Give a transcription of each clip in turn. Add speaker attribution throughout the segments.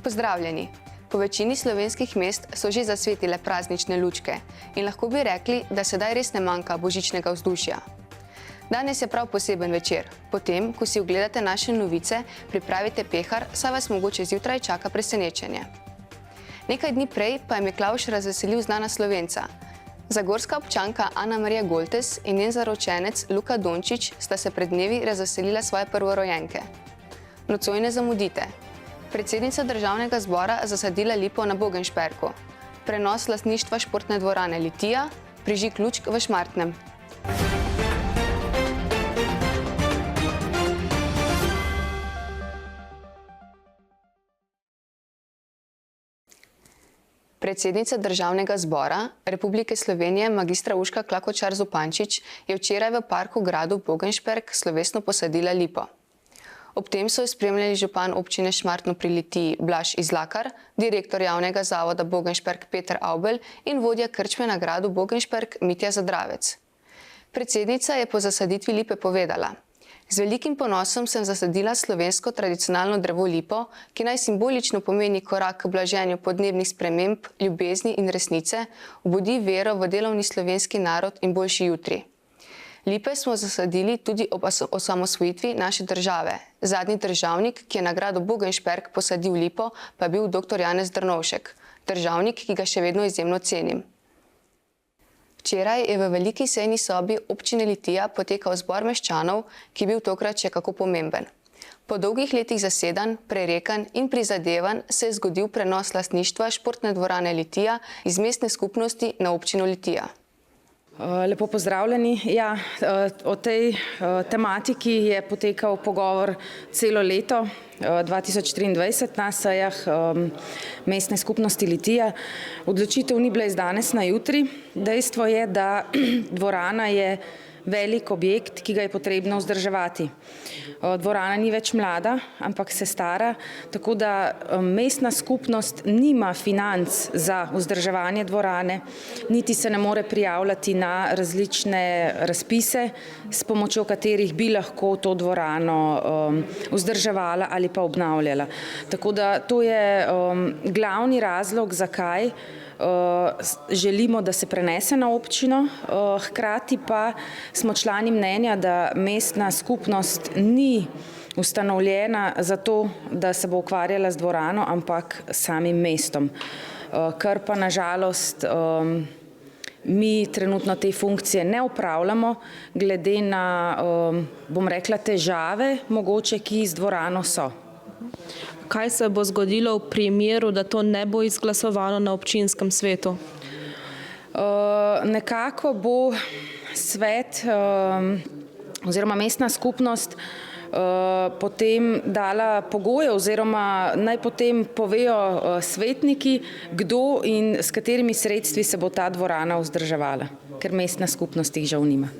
Speaker 1: Pozdravljeni! Po večini slovenskih mest so že zasvetile praznične lučke in lahko bi rekli, da sedaj res ne manjka božičnega vzdušja. Danes je prav poseben večer. Potem, ko si ogledate naše novice, pripravite pehar, saj vas mogoče zjutraj čaka presenečenje. Nekaj dni prej pa je Miklavž razveselil znana Slovenca. Zagorska občanka Ana Marija Goltes in njen zaročenec Luka Dončić sta se pred dnevi razveselila svoje prvorojenke. Nocoj ne zamudite. Predsednica Državnega zbora zasadila lipo na Bogenšperku. Prenos lastništva športne dvorane Litija, prižig lučk v Šmartnem. Predsednica Državnega zbora Republike Slovenije magistra Urška Klakočar Zupančič je včeraj v parku gradu Bogenšperk slovesno posadila lipo. Ob tem so jo spremljali župan občine Šmartno pri Litiji Blaž Izlakar, direktor javnega zavoda Bogenšperk Peter Avbelj in vodja krčme na gradu Bogenšperk Mitja Zadravec. Predsednica je po zasaditvi lipe povedala: "Z velikim ponosom sem zasadila slovensko tradicionalno drevo lipo, ki naj simbolično pomeni korak k blaženju podnebnih sprememb, ljubezni in resnice, obudi vero v delovni slovenski narod in boljši jutri. Lipe smo zasadili tudi ob osamosvojitvi naše države. Zadnji državnik, ki je na gradu Bogenšperk posadil lipo, pa je bil dr. Janez Drnovšek, državnik, ki ga še vedno izjemno cenim." Včeraj je v veliki sejni sobi občine Litija potekal zbor meščanov, ki je bil tokrat še kako pomemben. Po dolgih letih zasedanj, prerekanj in prizadevanj se je zgodil prenos lastništva športne dvorane Litija iz mestne skupnosti na občino Litija.
Speaker 2: Lepo pozdravljeni. Ja, o tej tematiki je potekal pogovor celo leto 2023 na sejah mestne skupnosti Litija. Odločitev ni bila iz danes na jutri. Dejstvo je, da dvorana je velik objekt, ki ga je potrebno vzdrževati. Dvorana ni več mlada, ampak se stara, tako da mestna skupnost nima financ za vzdrževanje dvorane, niti se ne more prijavljati na različne razpise, s pomočjo katerih bi lahko to dvorano vzdrževala ali pa obnavljala. Tako da to je glavni razlog, zakaj želimo, da se prenese na občino, hkrati pa smo člani mnenja, da mestna skupnost ni ustanovljena zato, da se bo ukvarjala z dvorano, ampak samim mestom. Kar pa na žalost mi trenutno te funkcije ne opravljamo, glede na, bom rekla, težave mogoče, ki z dvorano so.
Speaker 3: Kaj se bo zgodilo v primeru, da to ne bo izglasovano na občinskem svetu?
Speaker 2: Nekako bo svet oziroma mestna skupnost potem dala pogoje oziroma naj potem povejo svetniki, kdo in s katerimi sredstvi se bo ta dvorana vzdrževala, ker mestna skupnost jih žal nima.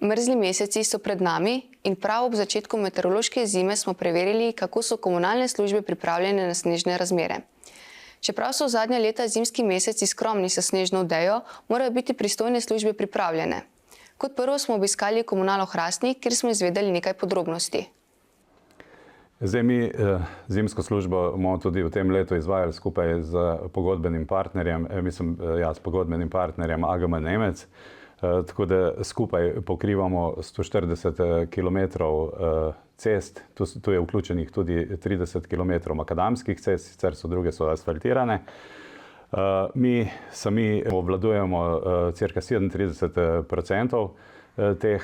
Speaker 1: Mrzli meseci so pred nami in prav ob začetku meteorološke zime smo preverili, kako so komunalne službe pripravljene na snežne razmere. Čeprav so v zadnja leta zimski meseci skromni s snežno odejo, morajo biti pristojne službe pripravljene. Kot prvo smo obiskali Komunalo Hrastnik, kjer smo izvedeli nekaj podrobnosti.
Speaker 4: Zdaj mi zimsko službo bomo tudi v tem letu izvajali skupaj z pogodbenim partnerjem, s pogodbenim partnerjem AGM Nemec. Tako da skupaj pokrivamo 140 km cest, tu je vključenih tudi 30 km makadamskih cest, sicer druge so asfaltirane. Mi sami obvladujemo cirka 37% teh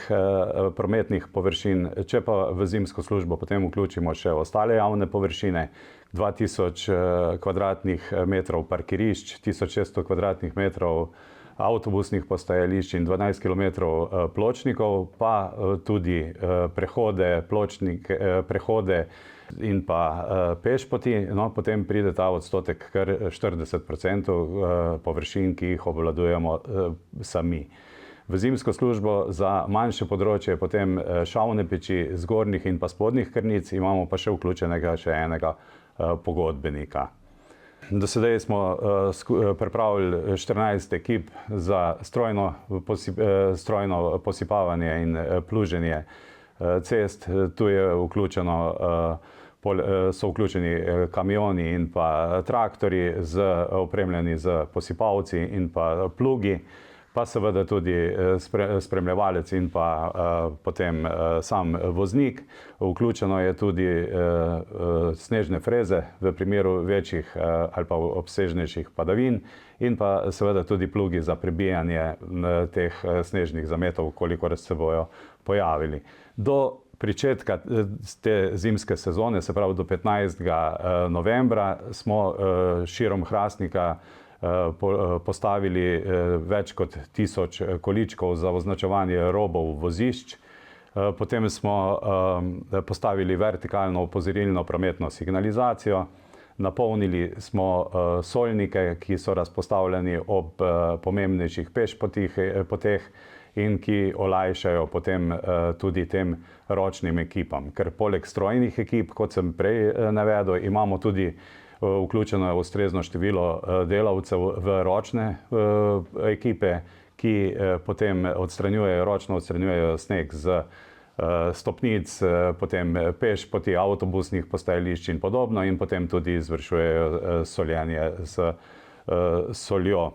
Speaker 4: prometnih površin, če pa v zimsko službo potem vključimo še ostale javne površine, 2000 kvadratnih metrov parkirišč, 1600 kvadratnih metrov avtobusnih postajališč in 12 km pločnikov, pa tudi prehode in pa pešpoti, no, potem pride ta odstotek kar 40% površin, ki jih obvladujemo sami. V zimsko službo za manjše področje, potem šavne peči zgornjih in pa spodnjih krnic, imamo pa še vključenega še enega pogodbenika. Do sedaj smo pripravili 14 ekip za strojno posipavanje in pluženje cest. Tu je vključeno so vključeni kamioni in pa traktorji opremljeni z posipavci in pa plugi, pa seveda tudi spremljevalec in pa potem sam voznik. Vključeno je tudi snežne freze v primeru večjih ali pa obsežnejših padavin in pa seveda tudi plugi za prebijanje teh snežnih zametov, kolikor se bojo pojavili. Do pričetka te zimske sezone, se pravi do 15. novembra, smo širom Hrastnika postavili več kot 1000 količkov za označevanje robov vozišč. Potem smo postavili vertikalno opozorilno prometno signalizacijo, napolnili smo solnike, ki so razpostavljeni ob pomembnejših pešpoteh in ki olajšajo potem tudi tem ročnim ekipam. Ker poleg strojnih ekip, kot sem prej navedel, imamo tudi vključeno ustrezno število delavcev v ročne ekipe, ki potem ročno odstranjujejo sneg z stopnic, potem pešpoti, avtobusnih postajališč in podobno in potem tudi izvršujejo soljenje s soljo.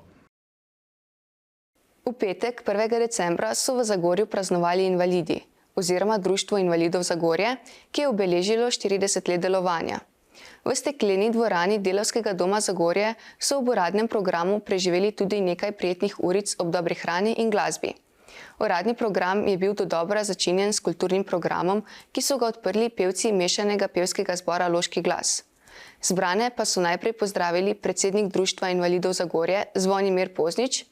Speaker 1: V petek, 1. decembra, so v Zagorju praznovali invalidi oziroma Društvo invalidov Zagorje, ki je obeležilo 40 let delovanja. V stekleni dvorani Delavskega doma Zagorje so v uradnem programu preživeli tudi nekaj prijetnih uric ob dobri hrani in glasbi. Uradni program je bil dodobra začinjen s kulturnim programom, ki so ga odprli pevci mešanega pevskega zbora Loški glas. Zbrane pa so najprej pozdravili predsednik Društva invalidov Zagorje Zvonimir Poznič,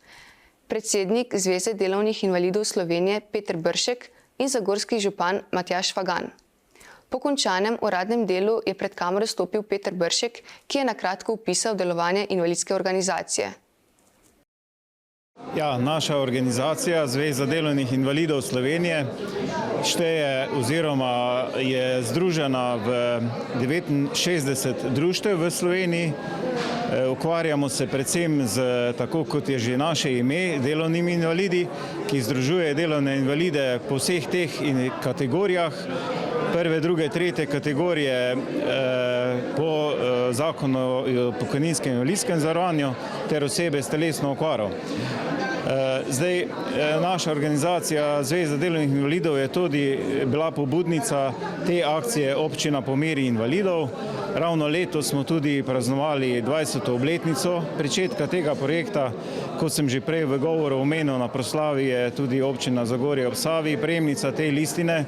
Speaker 1: predsednik Zveze delovnih invalidov Slovenije Peter Bršek in zagorski župan Matjaž Fagan. Po končanem uradnem delu je pred kamero stopil Peter Bršek, ki je na kratko opisal delovanje invalidske organizacije.
Speaker 5: Ja, naša organizacija Zveza delovnih invalidov Slovenije šteje oziroma je združena v 69 društev v Sloveniji. Ukvarjamo se predvsem z, tako kot je že naše ime, delovnimi invalidi, ki združuje delovne invalide po vseh teh kategorijah. Prve, druge, tretje kategorije po zakonu o pokojninskem in invalidskem zavarovanju ter osebe s telesno okvaro. Zdaj, naša organizacija Zveza delovnih invalidov je tudi bila pobudnica te akcije Občina po meri invalidov. Ravno letos smo tudi praznovali 20. obletnico pričetka tega projekta. Kot sem že prej v govoru omenil, na proslavi je tudi Občina Zagorje ob Savi prejemnica te listine.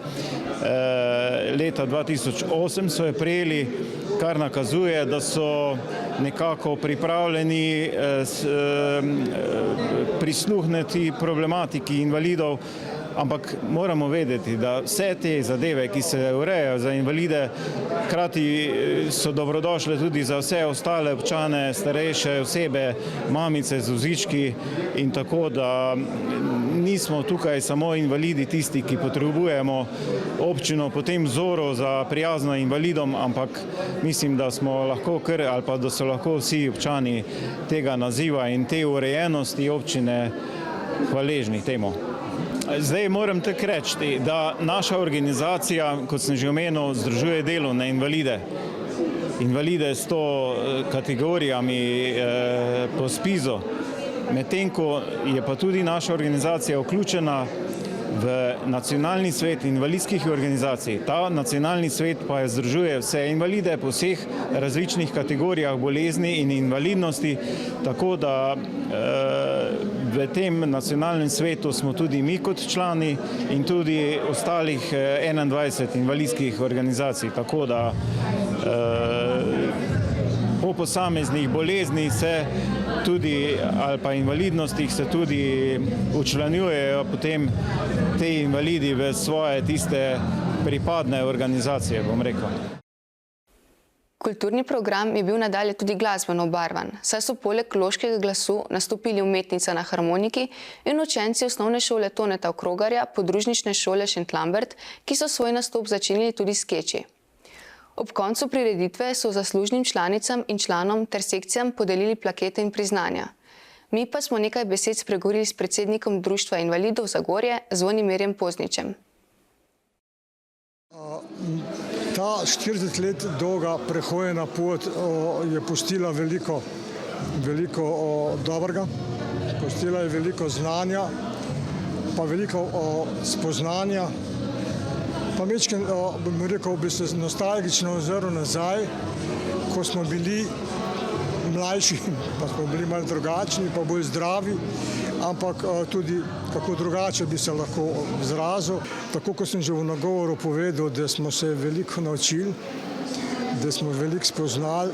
Speaker 5: Leta 2008 so jo prejeli, kar nakazuje, da so nekako pripravljeni prisluhniti problematiki invalidov, ampak moramo vedeti, da vse te zadeve, ki se urejajo za invalide, hkrati so dobrodošle tudi za vse ostale občane, starejše osebe, mamice z vozički in tako, da nismo tukaj samo invalidi tisti, ki potrebujemo občino po tem vzoru za prijazno invalidom, ampak mislim, da smo lahko ali pa da so lahko vsi občani tega naziva in te urejenosti občine hvaležni temu. Zdaj moram tako reči, da naša organizacija, kot sem že omenil, združuje delovne invalide. Invalide s to kategorijami po SPIZ-u. Medtem ko je pa tudi naša organizacija vključena v nacionalni svet invalidskih organizacij. Ta nacionalni svet pa združuje vse invalide po vseh različnih kategorijah bolezni in invalidnosti, tako da v tem nacionalnem svetu smo tudi mi kot člani in tudi ostalih 21 invalidskih organizacij, tako da po posameznih boleznih se tudi, ali pa invalidnostih se tudi učlanjujejo potem te invalidi v svoje tiste pripadne organizacije, bom rekel.
Speaker 1: Kulturni program je bil nadalje tudi glasbeno obarvan, saj so poleg Loškega glasu nastopili umetnica na harmoniki in učenci osnovne šole Toneta Okrogarja, podružnične šole Šentlambert, ki so svoj nastop začinili tudi skeči. Ob koncu prireditve so zaslužnim članicam in članom ter sekcijam podelili plakete in priznanja. Mi pa smo nekaj besed spregovorili s predsednikom Društva invalidov Zagorje, Zvonimirjem Pozničem.
Speaker 6: Ta 40 let dolga prehojena pot je pustila veliko dobrega, pustila je veliko znanja, pa veliko spoznanja. Pa mečken, bom rekel, bi se nostalgično ozrl nazaj, ko smo bili mlajši, pa smo bili malo drugačni, pa bolj zdravi, ampak tudi kako drugače bi se lahko izrazil. Tako kot sem že v nagovoru povedal, da smo se veliko naučili, da smo veliko spoznali,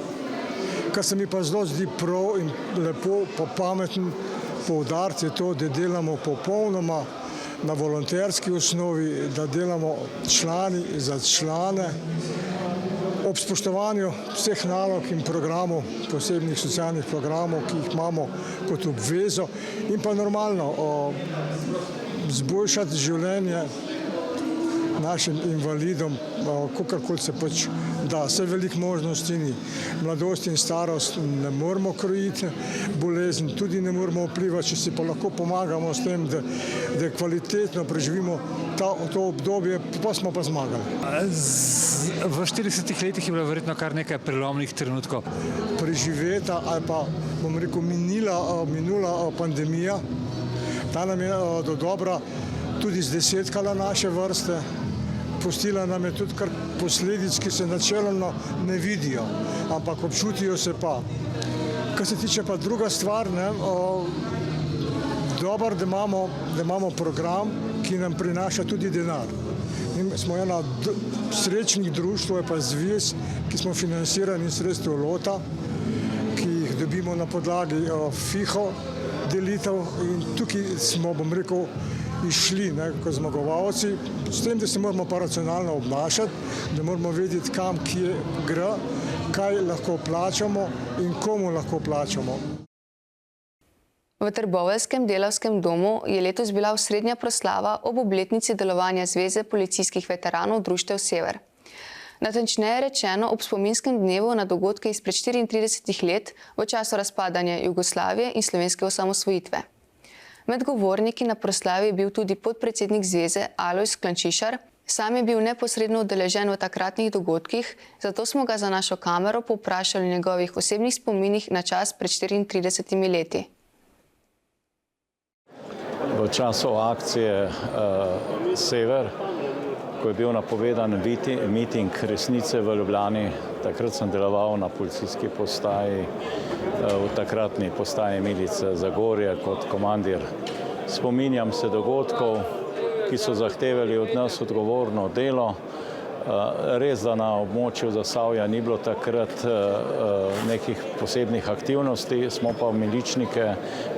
Speaker 6: kar se mi pa zelo zdi prav in lepo, pa pametno poudariti je to, da delamo popolnoma na volonterski osnovi, da delamo člani za člane, ob spoštovanju vseh nalog in programov, posebnih socialnih programov, ki jih imamo kot obvezo, in pa normalno zboljšati življenje našim invalidom, kakorkoli se pač da. Vse veliko možnosti ni. Mladost in starost ne moramo krojiti, bolezen tudi ne moramo vplivati, če si pa lahko pomagamo s tem, da kvalitetno preživimo to obdobje, pa smo pa zmagali.
Speaker 7: V 40 letih je bilo verjetno kar nekaj prelomnih trenutkov.
Speaker 6: Preživeta ali pa, bom rekel, minula pandemija, ta nam je do dobra tudi zdesetkala naše vrste, pustila nam je tudi kar posledic, ki se načelno ne vidijo, ampak občutijo se pa. Kar se tiče pa druga stvar, dobro, da imamo program, ki nam prinaša tudi denar. Mi smo ena srečnih društv, pa zvez, ki smo financirani sredstev Lota, ki jih dobimo na podlagi FIHO delitev, in tukaj smo, bom rekel, išli kot zmagovalci, s tem, da se moramo pa racionalno obnašati, da moramo vedeti, kam, kje gre, kaj lahko plačamo in komu lahko plačamo.
Speaker 1: V Trboveljskem delavskem domu je letos bila osrednja proslava ob obletnici delovanja Zveze policijskih veteranov Društev Sever. Natančneje rečeno ob spominskem dnevu na dogodke izpred 34 let v času razpadanja Jugoslavije in slovenske osamosvojitve. Med govorniki na proslavi je bil tudi podpredsednik zveze Alojz Klančišar. Sam je bil neposredno udeležen v takratnih dogodkih, zato smo ga za našo kamero povprašali o njegovih osebnih spominih na čas pred 34 leti.
Speaker 8: V času akcije Sever, ko je bil napovedan miting resnice v Ljubljani, takrat sem deloval na policijski postaji, v takratni postaji milice Zagorje kot komandir. Spominjam se dogodkov, ki so zahtevali od nas odgovorno delo. Res, da na območju Zasavja ni bilo takrat nekih posebnih aktivnosti, smo pa miličnike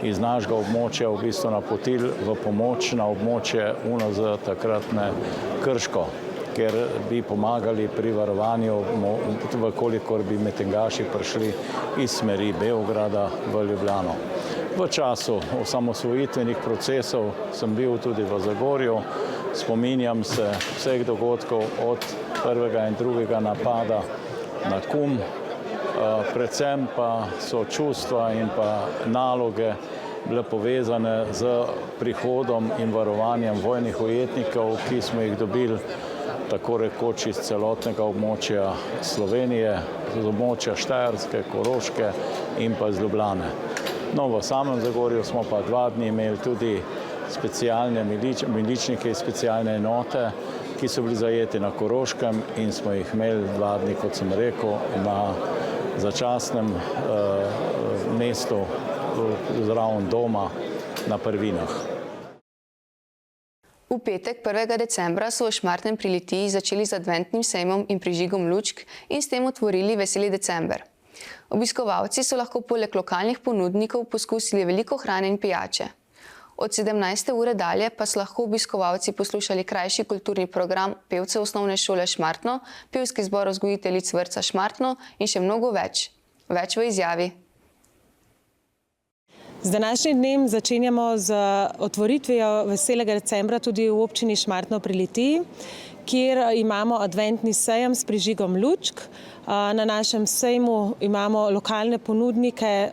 Speaker 8: iz našega območja v bistvu napotili v pomoč na območje UNZ takratne Krško, ker bi pomagali pri varovanju, vkolikor bi metengaši prišli iz smeri Beograda v Ljubljano. V času osamosvojitvenih procesov sem bil tudi v Zagorju, spominjam se vseh dogodkov od prvega in drugega napada na KUM, predvsem pa so čustva in pa naloge bile povezane z prihodom in varovanjem vojnih ujetnikov, ki smo jih dobili tako rekoč iz celotnega območja Slovenije, z območja Štajerske, Koroške in pa iz Ljubljane. No, v samem Zagorju smo pa 2 dni imeli tudi specialne miličnike iz specialne enote, ki so bili zajeti na Koroškem in smo jih imeli 2 dni, kot sem rekel, na začasnem mestu zraven doma na Prvinah.
Speaker 1: V petek 1. decembra so v Šmartnem pri Litiji začeli z adventnim sejmom in prižigom lučk in s tem otvorili Veseli december. Obiskovalci so lahko poleg lokalnih ponudnikov poskusili veliko hrane in pijače. Od 17. ure dalje pa so lahko obiskovalci poslušali krajši kulturni program pevcev osnovne šole Šmartno, pevski zbor vzgojiteljic vrtca Šmartno in še mnogo več. Več v izjavi.
Speaker 3: Z današnjim dnem začenjamo z otvoritvijo Veselega decembra tudi v občini Šmartno pri Litiji, kjer imamo adventni sejem s prižigom lučk. Na našem sejmu imamo lokalne ponudnike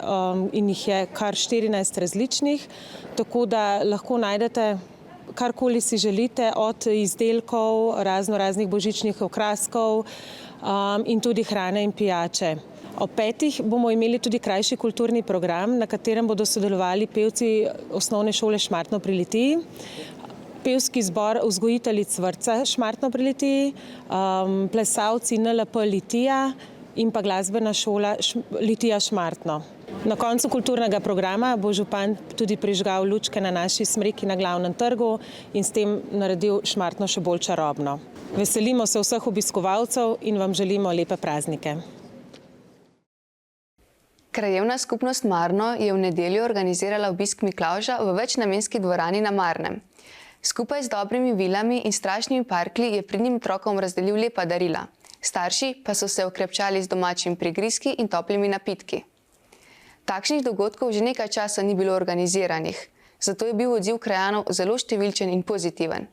Speaker 3: in jih je kar 14 različnih, tako da lahko najdete karkoli si želite, od izdelkov, raznih božičnih okraskov in tudi hrane in pijače. Ob 5. bomo imeli tudi krajši kulturni program, na katerem bodo sodelovali pevci osnovne šole Šmartno pri Litiji, pevski zbor vzgojiteljic vrtca Šmartno pri Litiji, plesalci NLP Litija in pa glasbena šola Litija Šmartno. Na koncu kulturnega programa bo župan tudi prižgal lučke na naši smreki na Glavnem trgu in s tem naredil Šmartno še bolj čarobno. Veselimo se vseh obiskovalcev in vam želimo lepe praznike.
Speaker 1: Krajevna skupnost Marno je v nedeljo organizirala obisk Miklavža v večnamenski dvorani na Marnem. Skupaj z dobrimi vilami in strašnimi parklji je pridnim otrokom razdelil lepa darila. Starši pa so se okrepčali z domačimi prigrizki in toplimi napitki. Takšnih dogodkov že nekaj časa ni bilo organiziranih, zato je bil odziv krajanov zelo številčen in pozitiven.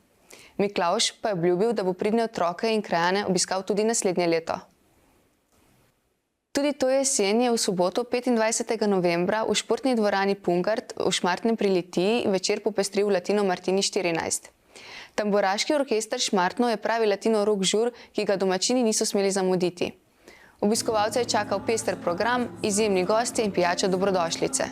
Speaker 1: Miklavž pa je obljubil, da bo pridne otroke in krajane obiskal tudi naslednje leto. Tudi to jesen je v soboto 25. novembra v športni dvorani Pungart v Šmartnem pri Litiji večer popestril Latino Martini 14. Tamburaški orkester Šmartno je pravi latino rock žur, ki ga domačini niso smeli zamuditi. Obiskovalce je čakal pester program, izjemni gostje in pijača dobrodošlice.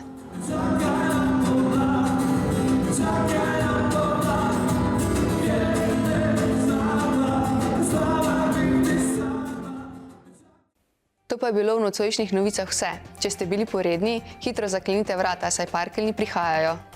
Speaker 1: To pa je bilo v nocojšnjih novicah vse. Če ste bili poredni, hitro zaklenite vrata, saj parkeljni prihajajo.